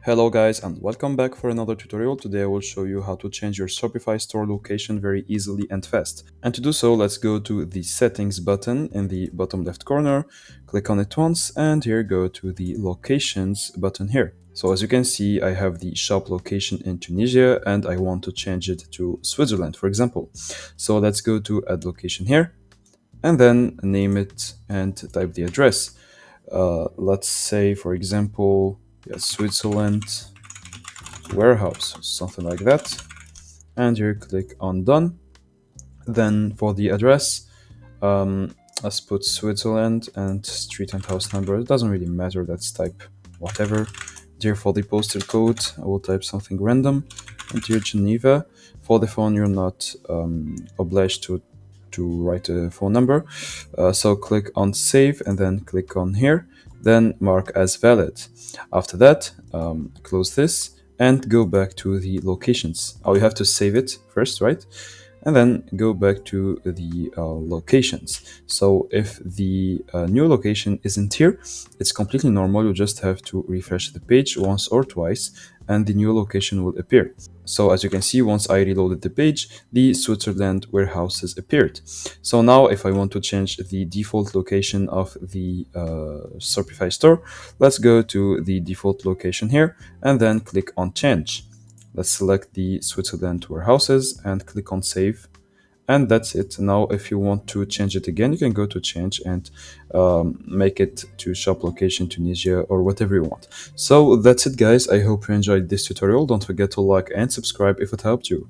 Hello guys and welcome back for another tutorial. Today I will show you how to change your Shopify store location very easily and fast. And to do so, let's go to the settings button in the bottom left corner, click on it once, and here go to the locations button here. So as you can see, I have the shop location in Tunisia and I want to change it to Switzerland, for example. So let's go to add location here and then name it and type the address. Let's say, for example, Switzerland warehouse, something like that. And here click on done. Then for the address, let's put Switzerland and street and house number. It doesn't really matter, let's type whatever. Here for the postal code, I will type something random. And here Geneva. For the phone, you're not obliged to write a phone number. So click on save and then click on here, then mark as valid. After that, close this and go back to the locations. Oh, you have to save it first, right? And then go back to the locations. So if the new location isn't here, it's completely normal. You just have to refresh the page once or twice and the new location will appear. So as you can see, once I reloaded the page, the Switzerland warehouses appeared. So now if I want to change the default location of the Shopify store, let's go to the default location here and then click on change. Let's select the Switzerland warehouses and click on save. And that's it. Now, if you want to change it again, you can go to change and make it to shop location Tunisia or whatever you want. So that's it, guys. I hope you enjoyed this tutorial. Don't forget to like and subscribe if it helped you.